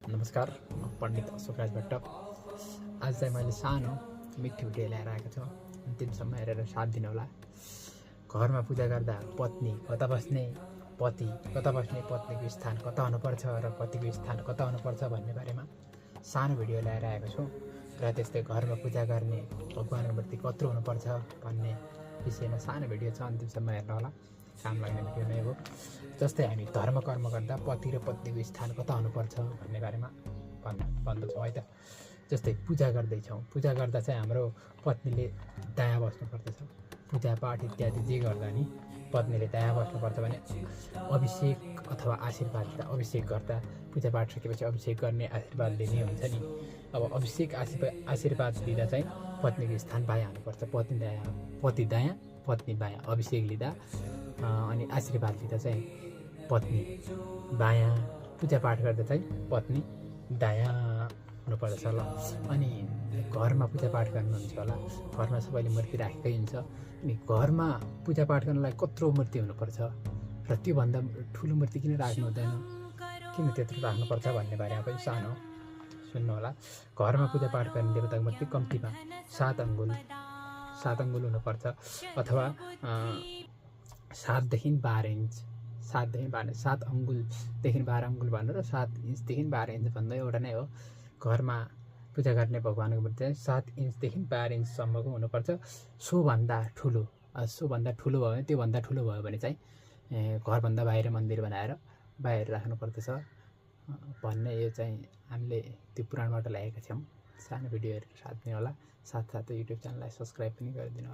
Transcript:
नमस्कार, म पण्डित अशोक राज भट्ट। आज चाहिँ मैले सानो मिठो भिडियो ल्याएर आएको छु। अन्तिमसम्म हेरेर साथ दिनु होला। घरमा पूजा गर्दा पत्नी कता बस्ने, पति कता बस्ने, पत्नीको स्थान कता हुनुपर्छ र पतिको स्थान कता हुनुपर्छ भन्ने बारेमा सानो भिडियो ल्याएर आएको छु। र त्यस्तै घरमा पूजा गर्ने भगवानको मूर्ति कत्रो हुनुपर्छ भन्ने विषयमा सानो भिडियो छ, अन्तिमसम्म हेर्नु होला। काम लाग्ने भिडियो नै हो। जस्तै हामी धर्म कर्म गर्दा पति र पत्नीको स्थान कता हुनुपर्छ भन्ने बारेमा भन्दछौँ है त। जस्तै पूजा गर्दैछौँ, पूजा गर्दा चाहिँ हाम्रो पत्नीले दायाँ बस्नुपर्दछ। पूजापाठ इत्यादि जे गर्दा नि पत्नीले दायाँ बस्नुपर्छ भने अभिषेक अथवा आशीर्वाद दिँदा, अभिषेक गर्दा पूजापाठ सकेपछि अभिषेक गर्ने आशीर्वाद लिने हुन्छ नि। अब अभिषेक आशीर्वाद दिँदा चाहिँ पत्नीको स्थान बायाँ हुनुपर्छ। पति दायाँ, पत्नी बायाँ। अभिषेक लिँदा अनि आशीर्वाद लिँदा चाहिँ पत्नी बायाँ, पूजापाठ गर्दा चाहिँ पत्नी दायाँ हुनुपर्दछ ल। अनि घरमा पूजापाठ गर्नुहुन्छ होला, घरमा सबैले मूर्ति राखेकै हुन्छ। अनि घरमा पूजापाठ गर्नलाई कत्रो मूर्ति हुनुपर्छ र त्योभन्दा ठुलो मूर्ति किन राख्नु हुँदैन, किन त्यत्रो राख्नुपर्छ भन्ने बारेमा पनि सानो सुन्नु होला। घरमा पूजापाठ गर्ने देवताको मूर्ति कम्तीमा 7 अङ्गुल हुनुपर्छ, अथवा 7 देखि 12 इन्च। 7 अङ्गुलदेखि 12 अङ्गुल भन्नु र 7 इन्चदेखि 12 इन्च भन्दा एउटा नै हो। घरमा पूजा गर्ने भगवानको मूर्ति चाहिँ 7 इन्चदेखि 12 इन्चसम्मको हुनुपर्छ। सोभन्दा ठुलो भयो भने, त्योभन्दा ठुलो भयो भने चाहिँ घरभन्दा बाहिर मन्दिर बनाएर बाहिर राख्नुपर्दछ भन्ने, यो चाहिँ हामीले त्यो पुराणबाट ल्याएका छौँ। सानो भिडियो हेरेर साथ दिनु होला। साथसाथै युट्युब च्यानललाई सब्सक्राइब पनि गरिदिनु होला।